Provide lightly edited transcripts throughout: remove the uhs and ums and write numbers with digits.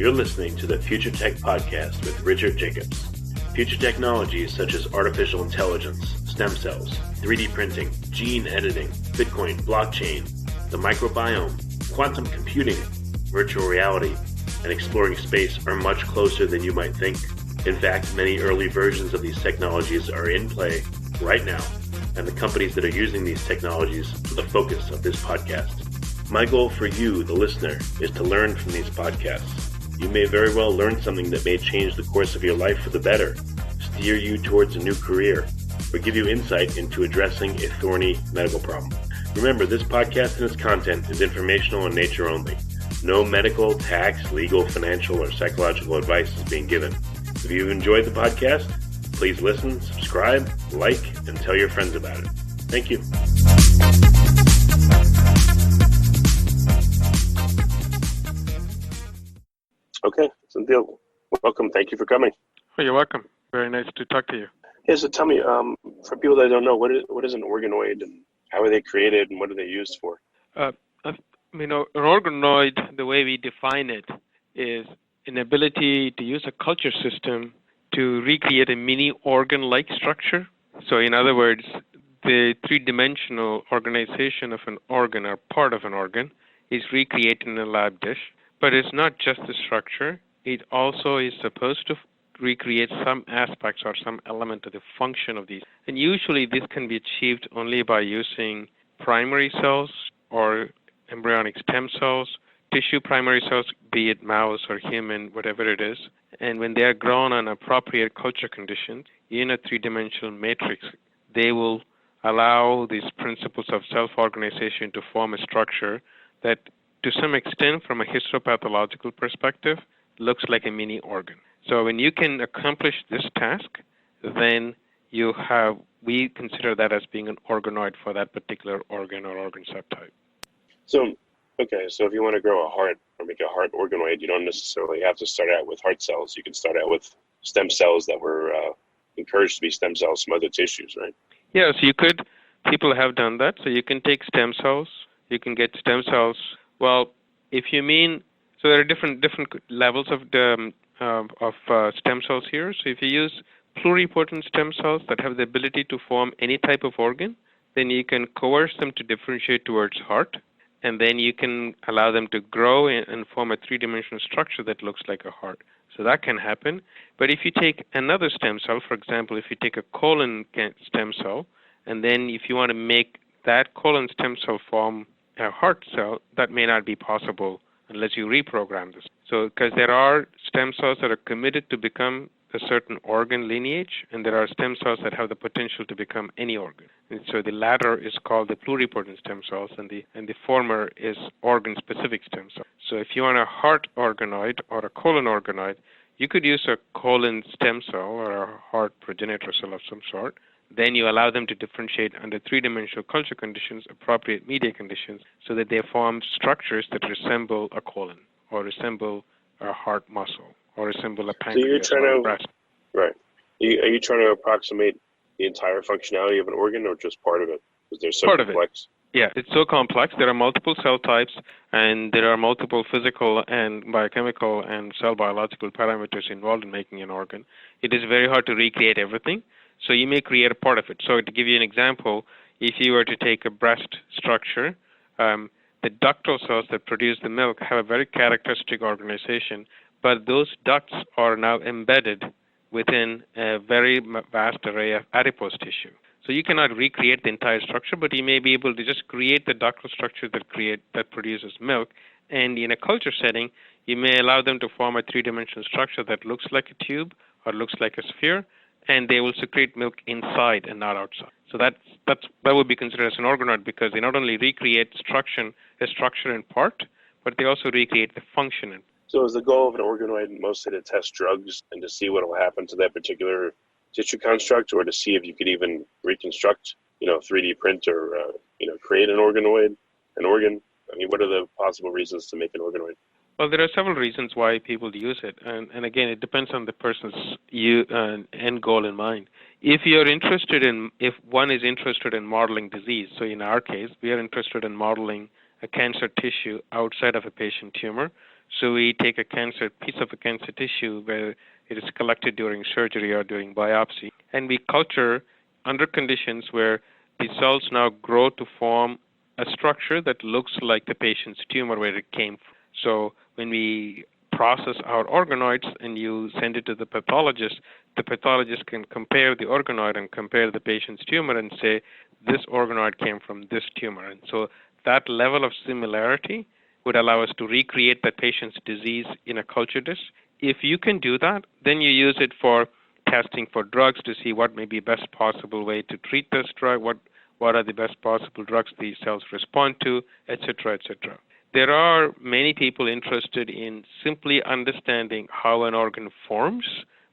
You're listening to the Future Tech Podcast with Richard Jacobs. Future technologies such as artificial intelligence, stem cells, 3D printing, gene editing, Bitcoin, blockchain, the microbiome, quantum computing, virtual reality, and exploring space are much closer than you might think. In fact, many early versions of these technologies are in play right now, and the companies that are using these technologies are the focus of this podcast. My goal for you, the listener, is to learn from these podcasts. You may very well learn something that may change the course of your life for the better, steer you towards a new career, or give you insight into addressing a thorny medical problem. Remember, this podcast and its content is informational in nature only. No medical, tax, legal, financial, or psychological advice is being given. If you've enjoyed the podcast, please listen, subscribe, like, and tell your friends about it. Thank you. Okay, Senthil, welcome. Thank you for coming. Oh, you're welcome. Very nice to talk to you. Yeah, so tell me, for people that don't know, what is an organoid, and how are they created, and what are they used for? An organoid, the way we define it, is an ability to use a culture system to recreate a mini organ-like structure. So in other words, the three-dimensional organization of an organ or part of an organ is recreated in a lab dish. But it's not just the structure. It also is supposed to recreate some aspects or some element of the function of these. And usually this can be achieved only by using primary cells or embryonic stem cells, tissue primary cells, be it mouse or human, whatever it is. And when they are grown on appropriate culture conditions in a three-dimensional matrix, they will allow these principles of self-organization to form a structure that, to some extent, from a histopathological perspective, looks like a mini organ. So when you can accomplish this task, then we consider that as being an organoid for that particular organ or organ subtype. So if you want to grow a heart or make a heart organoid, you don't necessarily have to start out with heart cells. You can start out with stem cells that were encouraged to be stem cells from other tissues, right? Yes, people have done that. So you can take stem cells, you can get stem cells. Well, if you mean, so there are different levels of stem cells here. So if you use pluripotent stem cells that have the ability to form any type of organ, then you can coerce them to differentiate towards heart, and then you can allow them to grow and form a three-dimensional structure that looks like a heart. So that can happen. But if you take another stem cell, for example, if you take a colon stem cell, and then if you want to make that colon stem cell form a heart cell, that may not be possible unless you reprogram this. So, because there are stem cells that are committed to become a certain organ lineage, and there are stem cells that have the potential to become any organ. And so the latter is called the pluripotent stem cells, and the former is organ-specific stem cells. So if you want a heart organoid or a colon organoid, you could use a colon stem cell or a heart progenitor cell of some sort. Then you allow them to differentiate under three-dimensional culture conditions, appropriate media conditions, so that they form structures that resemble a colon or resemble a heart muscle or resemble a pancreas or a breast. Right. Are you trying to approximate the entire functionality of an organ or just part of it? Because they're so complex. Yeah, it's so complex. There are multiple cell types, and there are multiple physical and biochemical and cell biological parameters involved in making an organ. It is very hard to recreate everything. So you may create a part of it. So to give you an example, if you were to take a breast structure, the ductal cells that produce the milk have a very characteristic organization, but those ducts are now embedded within a very vast array of adipose tissue. So you cannot recreate the entire structure, but you may be able to just create the ductal structure that produces milk. And in a culture setting, you may allow them to form a three-dimensional structure that looks like a tube or looks like a sphere, and they will secrete milk inside and not outside. So that would be considered as an organoid, because they not only recreate a structure in part, but they also recreate the function. So is the goal of an organoid mostly to test drugs and to see what will happen to that particular tissue construct, or to see if you could even reconstruct, 3D print or, create an organ? I mean, what are the possible reasons to make an organoid? Well, there are several reasons why people use it, and again, it depends on the person's end goal in mind. If one is interested in modeling disease, so in our case, we are interested in modeling a cancer tissue outside of a patient tumor. So we take a piece of a cancer tissue where it is collected during surgery or during biopsy, and we culture under conditions where the cells now grow to form a structure that looks like the patient's tumor where it came from. So when we process our organoids and you send it to the pathologist can compare the organoid and compare the patient's tumor and say, this organoid came from this tumor. And so that level of similarity would allow us to recreate that patient's disease in a culture dish. If you can do that, then you use it for testing for drugs to see what may be best possible way to treat this drug, what are the best possible drugs these cells respond to, et cetera, et cetera. There are many people interested in simply understanding how an organ forms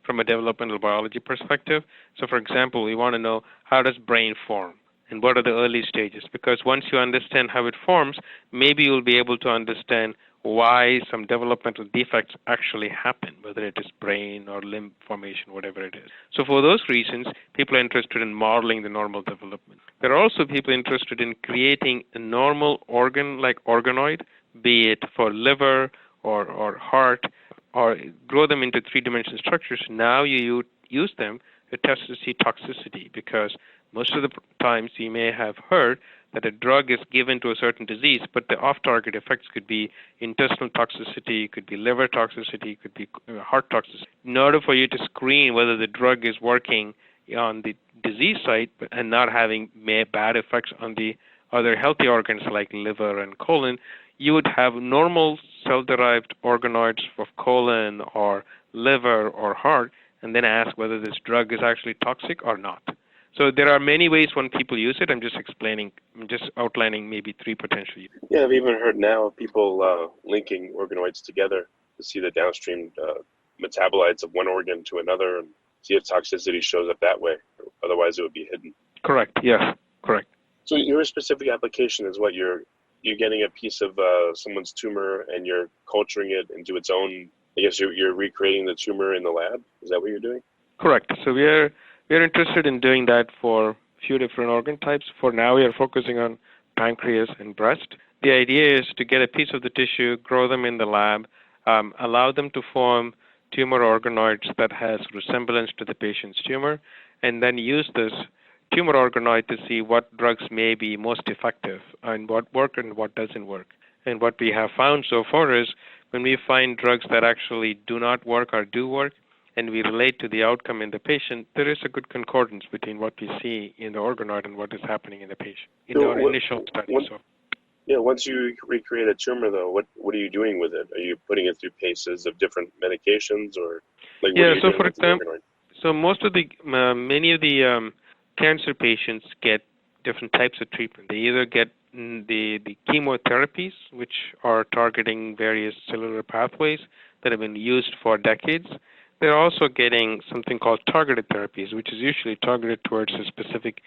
from a developmental biology perspective. So, for example, we want to know how does brain form and what are the early stages? Because once you understand how it forms, maybe you'll be able to understand why some developmental defects actually happen, whether it is brain or limb formation, whatever it is. So for those reasons, people are interested in modeling the normal development. There are also people interested in creating a normal organ like organoid, be it for liver or heart, or grow them into three-dimensional structures. Now you use them to test to see toxicity, because most of the times you may have heard that a drug is given to a certain disease, but the off-target effects could be intestinal toxicity, could be liver toxicity, could be heart toxicity. In order for you to screen whether the drug is working on the disease site and not having bad effects on the other healthy organs like liver and colon, you would have normal cell-derived organoids of colon or liver or heart, and then ask whether this drug is actually toxic or not. So there are many ways when people use it. I'm just outlining maybe three potential uses. Yeah, I've even heard now of people linking organoids together to see the downstream metabolites of one organ to another and see if toxicity shows up that way. Otherwise, it would be hidden. Correct. Yes. Correct. So your specific application is what you're getting a piece of someone's tumor and you're culturing it into its own. I guess you're recreating the tumor in the lab. Is that what you're doing? Correct. So we're interested in doing that for a few different organ types. For now, we are focusing on pancreas and breast. The idea is to get a piece of the tissue, grow them in the lab, allow them to form tumor organoids that has resemblance to the patient's tumor, and then use this tumor organoid to see what drugs may be most effective and what work and what doesn't work. And what we have found so far is when we find drugs that actually do not work or do work, and we relate to the outcome in the patient, there is a good concordance between what we see in the organoid and what is happening in the patient in our initial study. Yeah, once you recreate a tumor, though, what are you doing with it? Are you putting it through paces of different medications, or like what are you doing for with example, the organoid? so many of the cancer patients get different types of treatment. They either get the chemotherapies, which are targeting various cellular pathways that have been used for decades. They're also getting something called targeted therapies, which is usually targeted towards a specific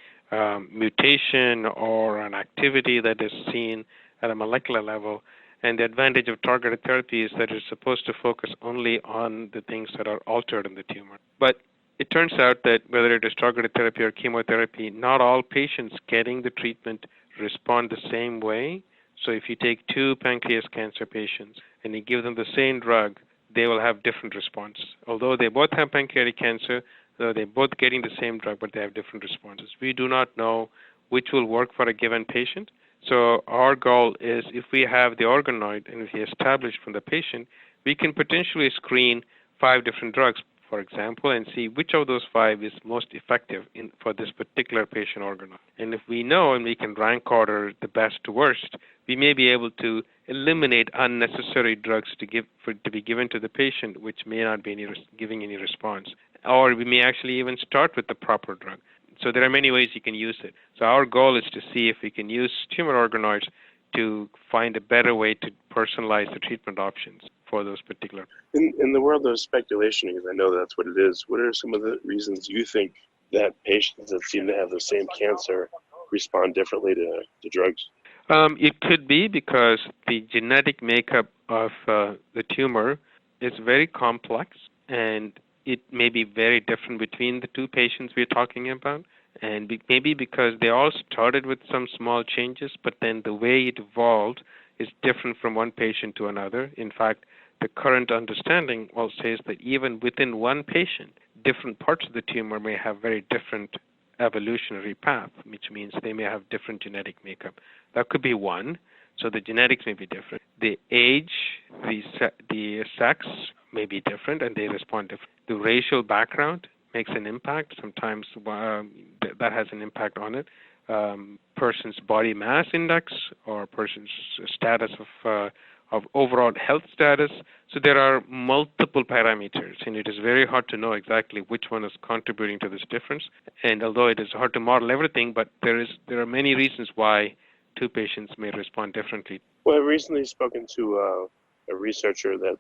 mutation or an activity that is seen at a molecular level. And the advantage of targeted therapy is that it's supposed to focus only on the things that are altered in the tumor. But it turns out that whether it is targeted therapy or chemotherapy, not all patients getting the treatment respond the same way. So if you take two pancreas cancer patients and you give them the same drug, they will have different responses. Although they both have pancreatic cancer, they're both getting the same drug, but they have different responses. We do not know which will work for a given patient. So our goal is, if we have the organoid and if we establish from the patient, we can potentially screen 5 different drugs, for example, and see which of those 5 is most effective for this particular patient organoid. And if we know and we can rank order the best to worst, we may be able to eliminate unnecessary drugs to be given to the patient, which may not be giving any response. Or we may actually even start with the proper drug. So there are many ways you can use it. So our goal is to see if we can use tumor organoids to find a better way to personalize the treatment options for those particular. In the world of speculation, because I know that's what it is, what are some of the reasons you think that patients that seem to have the same cancer respond differently to drugs? It could be because the genetic makeup of the tumor is very complex, and it may be very different between the two patients we're talking about. And maybe because they all started with some small changes, but then the way it evolved is different from one patient to another. In fact, the current understanding says that even within one patient, different parts of the tumor may have very different evolutionary path, which means they may have different genetic makeup. That could be one. So the genetics may be different. The age, the sex may be different, and they respond different. The racial background makes an impact. Sometimes that has an impact on it. Person's body mass index or person's status of overall health status. So there are multiple parameters, and it is very hard to know exactly which one is contributing to this difference. And although it is hard to model everything, but there are many reasons why two patients may respond differently. Well, I've recently spoken to a researcher that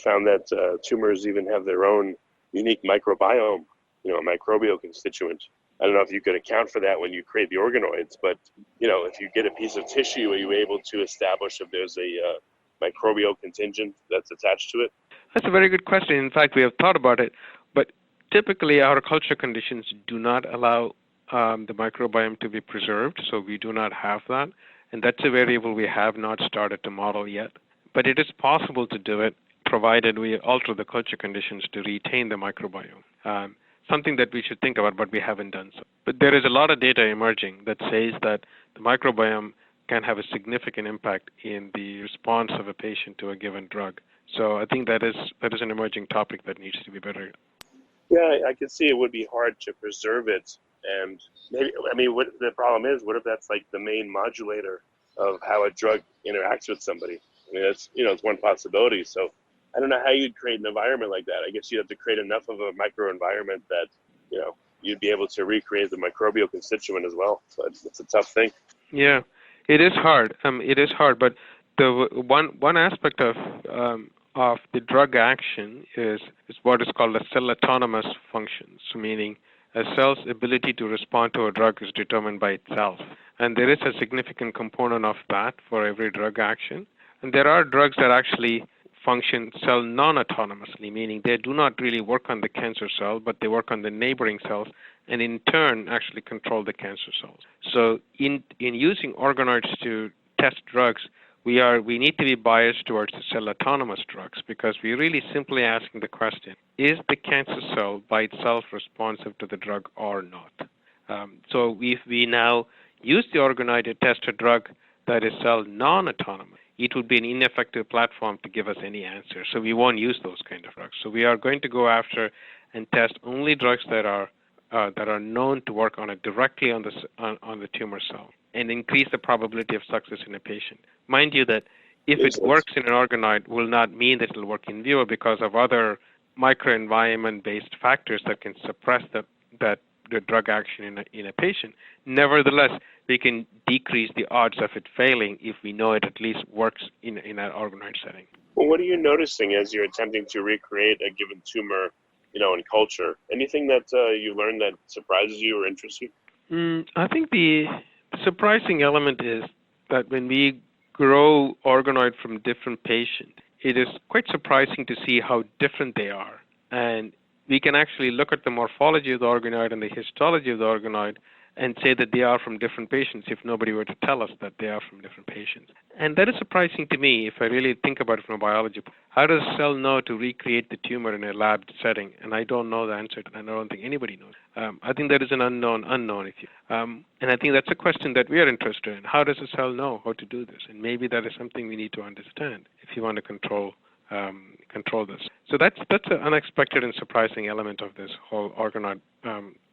found that tumors even have their own unique microbiome, a microbial constituent. I don't know if you could account for that when you create the organoids, but, if you get a piece of tissue, are you able to establish if there's a microbial contingent that's attached to it? That's a very good question. In fact, we have thought about it, but typically our culture conditions do not allow the microbiome to be preserved, so we do not have that, and that's a variable we have not started to model yet. But it is possible to do it, provided we alter the culture conditions to retain the microbiome. Something that we should think about, but we haven't done so. But there is a lot of data emerging that says that the microbiome can have a significant impact in the response of a patient to a given drug. So I think that is an emerging topic that needs to be better. Yeah, I can see it would be hard to preserve it. And maybe, what the problem is, what if that's like the main modulator of how a drug interacts with somebody? I mean, that's, it's one possibility. So I don't know how you'd create an environment like that. I guess you'd have to create enough of a microenvironment that, you'd be able to recreate the microbial constituent as well. But it's a tough thing. Yeah, it is hard. It is hard, but the one aspect of the drug action is what is called a cell autonomous functions, meaning a cell's ability to respond to a drug is determined by itself. And there is a significant component of that for every drug action. And there are drugs that actually function cell non-autonomously, meaning they do not really work on the cancer cell, but they work on the neighboring cells and in turn actually control the cancer cells. So in using organoids to test drugs, we need to be biased towards the cell autonomous drugs because we're really simply asking the question, is the cancer cell by itself responsive to the drug or not? So if we now use the organoid to test a drug that is cell non-autonomous, it would be an ineffective platform to give us any answer. So we won't use those kind of drugs. So we are going to go after and test only drugs that are known to work directly on the tumor cell and increase the probability of success in a patient. Mind you that if it works in an organoid will not mean that it will work in vivo because of other microenvironment-based factors that can suppress the drug action in a patient. Nevertheless, we can decrease the odds of it failing if we know it at least works in an organoid setting. Well, what are you noticing as you're attempting to recreate a given tumor, in culture? Anything that you learned that surprises you or interests you? I think the surprising element is that when we grow organoid from different patients, it is quite surprising to see how different they are. And we can actually look at the morphology of the organoid and the histology of the organoid and say that they are from different patients if nobody were to tell us that they are from different patients. And that is surprising to me if I really think about it from a biology. How does a cell know to recreate the tumor in a lab setting? And I don't know the answer to that, and I don't think anybody knows. I think that is an unknown, and I think that's a question that we are interested in. How does a cell know how to do this? And maybe that is something we need to understand if you want to control this. So that's an unexpected and surprising element of this whole organoid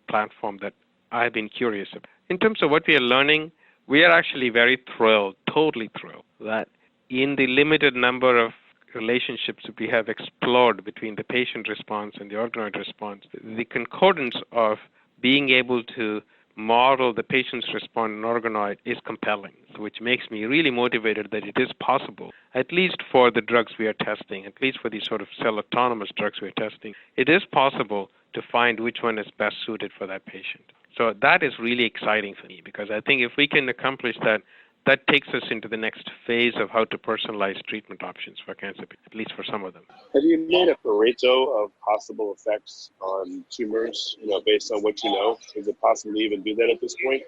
platform that I've been curious about. In terms of what we are learning, we are actually very thrilled, totally thrilled, that in the limited number of relationships that we have explored between the patient response and the organoid response, the concordance of being able to model the patient's response in organoid is compelling, which makes me really motivated that it is possible, at least for the drugs we are testing, at least for these sort of cell autonomous drugs we are testing, it is possible to find which one is best suited for that patient. So that is really exciting for me because I think if we can accomplish that, that takes us into the next phase of how to personalize treatment options for cancer, at least for some of them. Have you made a Pareto of possible effects on tumors, based on what you know? Is it possible to even do that at this point?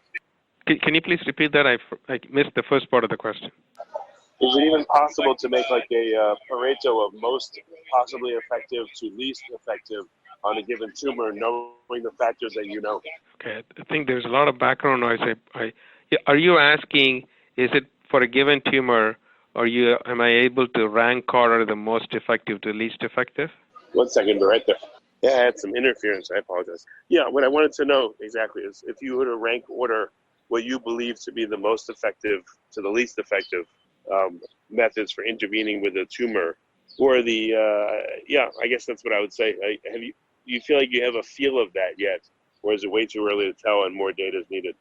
Can you please repeat that? I missed the first part of the question. Is it even possible to make like a Pareto of most possibly effective to least effective on a given tumor, knowing the factors that you know? Okay, I think there's a lot of background noise. Are you asking, is it for a given tumor, or am I able to rank order the most effective to least effective? 1 second, but right there. Yeah, I had some interference. I apologize. Yeah, what I wanted to know exactly is if you were to rank order what you believe to be the most effective to the least effective methods for intervening with a tumor, or the I guess that's what I would say. Do you feel like you have a feel of that yet, or is it way too early to tell and more data is needed?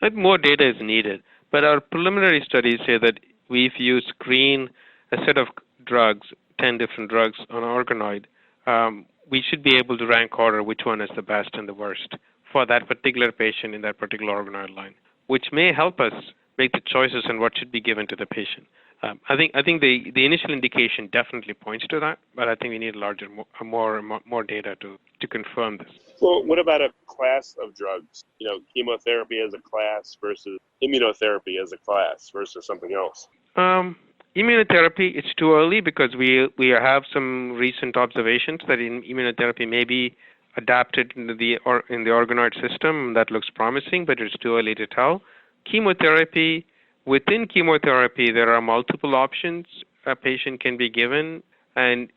I think more data is needed, but our preliminary studies say that if you screen a set of drugs, 10 different drugs on Organoid, we should be able to rank order which one is the best and the worst for that particular patient in that particular Organoid line, which may help us make the choices on what should be given to the patient. I think the initial indication definitely points to that, but I think we need more data to confirm this. Well, what about a class of drugs? Chemotherapy as a class versus immunotherapy as a class versus something else. Immunotherapy, it's too early because we have some recent observations that immunotherapy may be adapted in the organoid system. That looks promising, but it's too early to tell. Chemotherapy, within chemotherapy, there are multiple options a patient can be given, and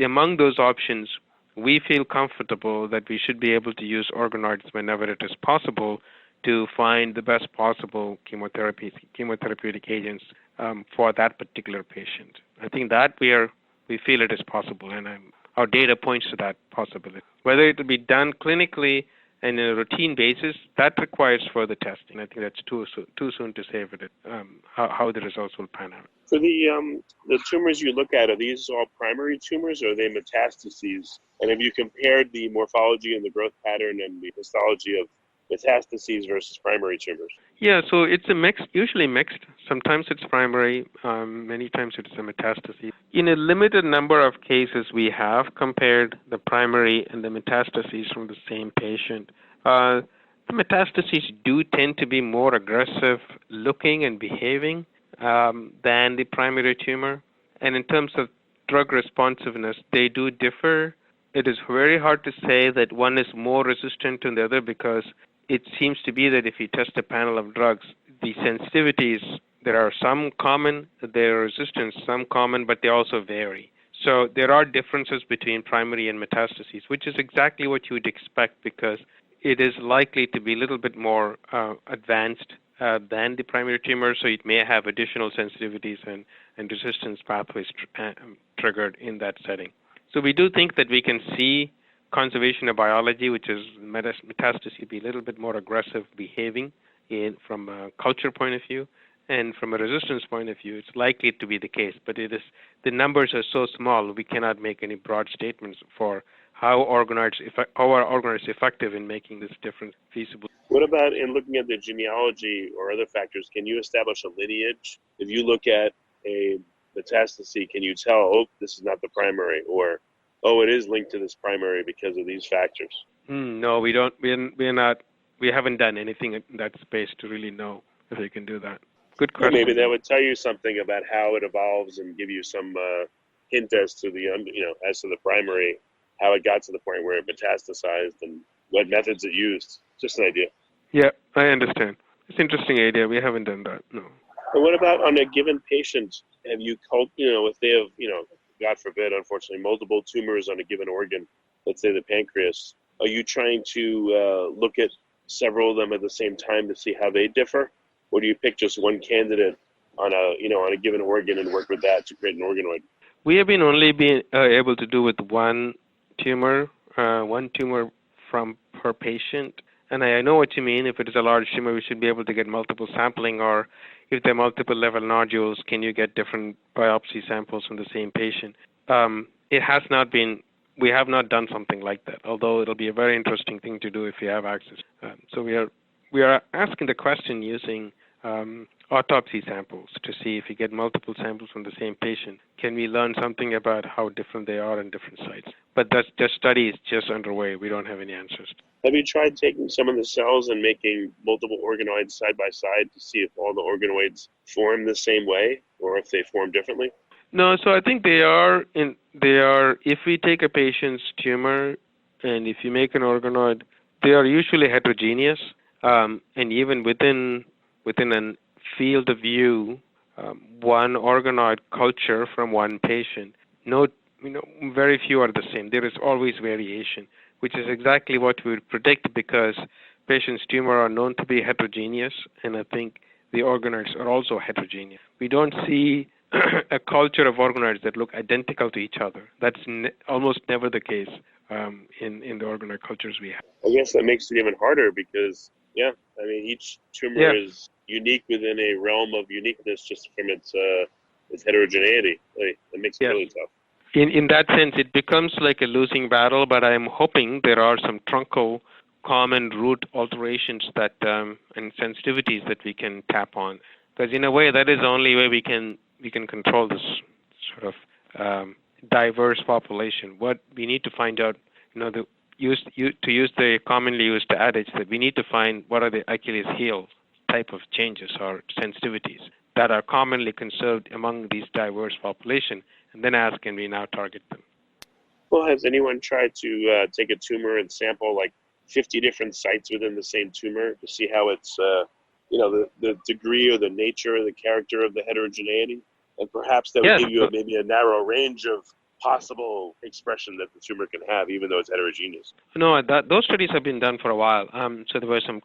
among those options, we feel comfortable that we should be able to use organoids whenever it is possible to find the best possible chemotherapeutic agents for that particular patient. I think that we feel it is possible, and our data points to that possibility. Whether it will be done clinically and in a routine basis, that requires further testing. I think that's too soon to say how the results will pan out. For the tumors you look at, are these all primary tumors or are they metastases? And have you compared the morphology and the growth pattern and the histology of metastases versus primary tumors? Yeah, so it's usually mixed. Sometimes it's primary, many times it's a metastasis. In a limited number of cases, we have compared the primary and the metastases from the same patient. The metastases do tend to be more aggressive looking and behaving than the primary tumor. And in terms of drug responsiveness, they do differ. It is very hard to say that one is more resistant than the other because it seems to be that if you test a panel of drugs, the sensitivities, there are some common, there are resistance, some common, but they also vary. So there are differences between primary and metastases, which is exactly what you would expect because it is likely to be a little bit more advanced than the primary tumor, so it may have additional sensitivities and resistance pathways triggered in that setting. So we do think that we can see conservation of biology, which is metastases be a little bit more aggressive behaving from a culture point of view, and from a resistance point of view, it's likely to be the case. But the numbers are so small, we cannot make any broad statements for how are organoids effective in making this difference feasible. What about in looking at the genealogy or other factors? Can you establish a lineage? If you look at a metastasis, can you tell, this is not the primary, or it is linked to this primary because of these factors? No, we don't. We haven't done anything in that space to really know if we can do that. Good question. Well, maybe that would tell you something about how it evolves and give you some hint as to the primary, how it got to the point where it metastasized and what methods it used. Just an idea. Yeah, I understand. It's an interesting idea. We haven't done that. No. And what about on a given patient? Have you if they have God forbid, unfortunately, multiple tumors on a given organ, let's say the pancreas, are you trying to look at several of them at the same time to see how they differ? Or do you pick just one candidate on a given organ and work with that to create an organoid? We have been able to do with one tumor from per patient. And I know what you mean. If it is a large tumor, we should be able to get multiple sampling, or if there are multiple level nodules, can you get different biopsy samples from the same patient? It has not been, we have not done something like that, although it'll be a very interesting thing to do if you have access. So we are asking the question using autopsy samples to see if you get multiple samples from the same patient. Can we learn something about how different they are in different sites? But that study is just underway. We don't have any answers. Have you tried taking some of the cells and making multiple organoids side by side to see if all the organoids form the same way or if they form differently? No, so I think they are. If we take a patient's tumor and if you make an organoid, they are usually heterogeneous, and even within a field of view, one organoid culture from one patient, very few are the same. There is always variation, which is exactly what we would predict because patients' tumor are known to be heterogeneous, and I think the organoids are also heterogeneous. We don't see a culture of organoids that look identical to each other. That's almost never the case in the organoid cultures we have. I guess that makes it even harder because, each tumor is unique within a realm of uniqueness just from its heterogeneity. It makes it really tough. In that sense, it becomes like a losing battle, but I'm hoping there are some truncal common root alterations that and sensitivities that we can tap on. Because in a way, that is the only way we can control this sort of diverse population. What we need to find out, to use the commonly used adage that we need to find what are the Achilles heel type of changes or sensitivities that are commonly conserved among these diverse population, and then ask, can we now target them? Well, has anyone tried to take a tumor and sample like 50 different sites within the same tumor to see how it's, the degree or the nature or the character of the heterogeneity? And perhaps that would give you maybe a narrow range of possible expression that the tumor can have, even though it's heterogeneous. No, those studies have been done for a while. So there were some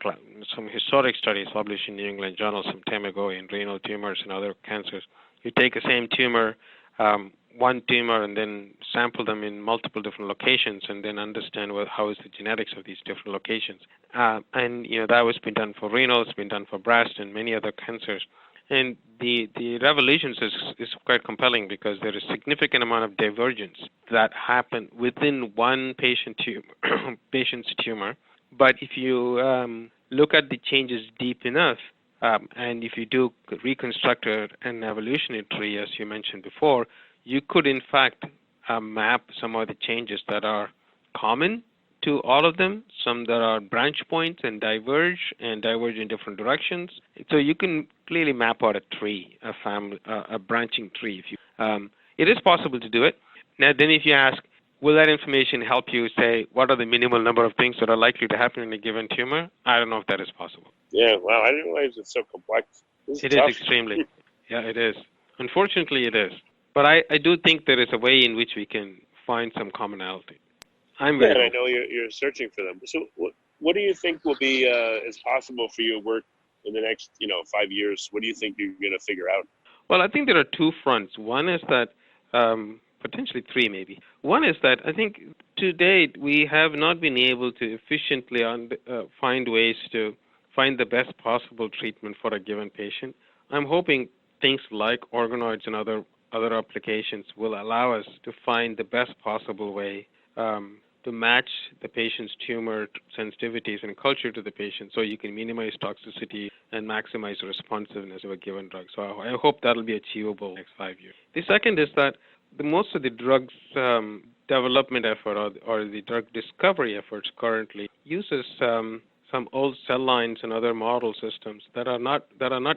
historic studies published in New England Journal some time ago in renal tumors and other cancers. You take the same tumor, one tumor, and then sample them in multiple different locations, and then understand how is the genetics of these different locations. And that was been done for renal, it's been done for breast and many other cancers. And the revelations is quite compelling because there is significant amount of divergence that happen within one patient's tumor. But if you look at the changes deep enough, and if you do reconstruct an evolutionary tree, as you mentioned before, you could in fact map some of the changes that are common to all of them, some that are branch points and diverge in different directions. So you can clearly map out a tree, a branching tree. It is possible to do it. Now, then if you ask, will that information help you say what are the minimal number of things that are likely to happen in a given tumor? I don't know if that is possible. Yeah, wow, I didn't realize it's so complex. It is extremely. Yeah, it is. Unfortunately, it is. But I do think there is a way in which we can find some commonality. I know you're searching for them. So what do you think will be is possible for you to work in the next 5 years? What do you think you're going to figure out? Well, I think there are two fronts. One is that potentially three maybe. One is that I think to date we have not been able to efficiently find ways to find the best possible treatment for a given patient. I'm hoping things like organoids and other applications will allow us to find the best possible way to match the patient's tumor sensitivities and culture to the patient so you can minimize toxicity and maximize the responsiveness of a given drug. So I hope that will be achievable in the next 5 years. The second is that most of the drugs development effort or the drug discovery efforts currently uses some old cell lines and other model systems that are not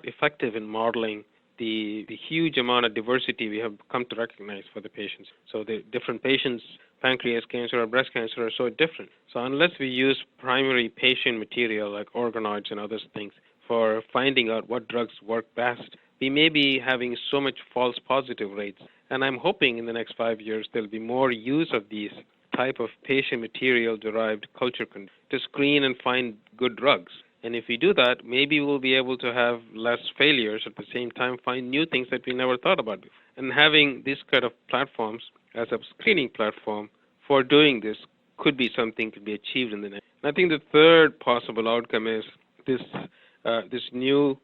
effective in modeling the huge amount of diversity we have come to recognize for the patients. So the different patients, pancreas cancer or breast cancer, are so different. So unless we use primary patient material like organoids and other things for finding out what drugs work best, we may be having so much false positive rates. And I'm hoping in the next 5 years there'll be more use of these type of patient material derived culture to screen and find good drugs. And if we do that, maybe we'll be able to have less failures, at the same time find new things that we never thought about before. And having this kind of platforms as a screening platform for doing this could be something to be achieved in the next. And I think the third possible outcome is this new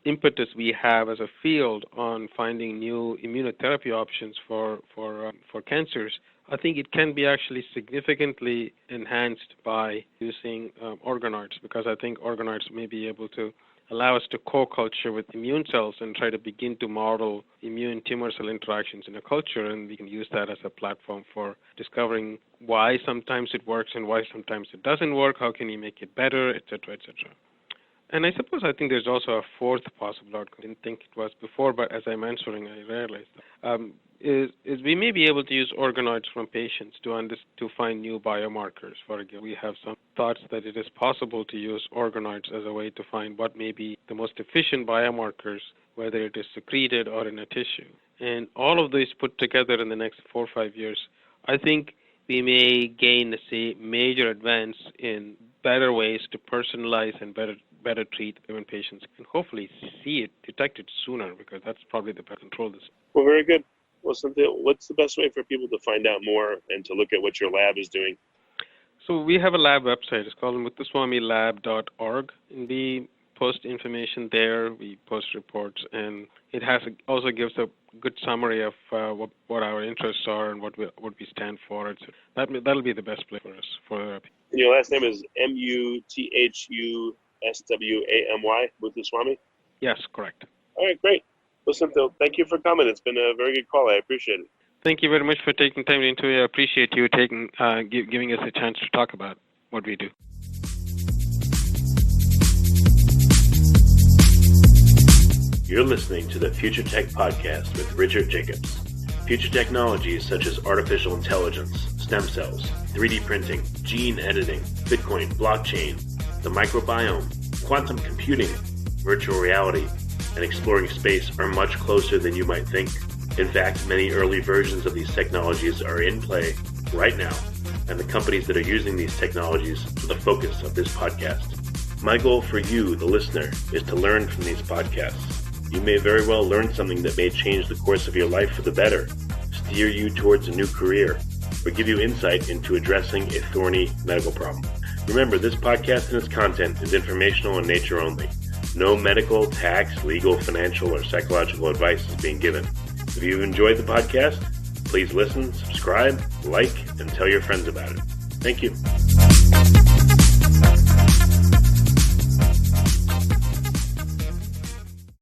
impetus we have as a field on finding new immunotherapy options for cancers. I think it can be actually significantly enhanced by using organoids, because I think organoids may be able to allow us to co-culture with immune cells and try to begin to model immune tumor cell interactions in a culture, and we can use that as a platform for discovering why sometimes it works and why sometimes it doesn't work, how can you make it better, et cetera, et cetera. And I think there's also a fourth possible outcome. I didn't think it was before, but as I'm answering, I realized that, is we may be able to use organoids from patients to find new biomarkers. For example, we have some thoughts that it is possible to use organoids as a way to find what may be the most efficient biomarkers, whether it is secreted or in a tissue. And all of these put together in the next 4 or 5 years, I think we may gain a major advance in better ways to personalize and better treat when patients can hopefully detect it sooner, because that's probably the best control this. Well, very good. Well, Senthil, what's the best way for people to find out more and to look at what your lab is doing? So we have a lab website. It's called Muthuswamylab.org, and we post information there. We post reports, and it also gives a good summary of what our interests are and what we stand for. That'll be the best place for us for therapy. And your last name is Muthuswamy, Muthuswamy? Yes, correct. All right, great. Well, Senthil, thank you for coming. It's been a very good call. I appreciate it. Thank you very much for taking time into it. I appreciate you giving us a chance to talk about what we do. You're listening to the Future Tech Podcast with Richard Jacobs. Future technologies such as artificial intelligence, stem cells, 3D printing, gene editing, Bitcoin, blockchain, the microbiome, quantum computing, virtual reality, and exploring space are much closer than you might think. In fact, many early versions of these technologies are in play right now, and the companies that are using these technologies are the focus of this podcast. My goal for you, the listener, is to learn from these podcasts. You may very well learn something that may change the course of your life for the better, steer you towards a new career, or give you insight into addressing a thorny medical problem. Remember, this podcast and its content is informational in nature only. No medical, tax, legal, financial, or psychological advice is being given. If you've enjoyed the podcast, please listen, subscribe, like, and tell your friends about it. Thank you.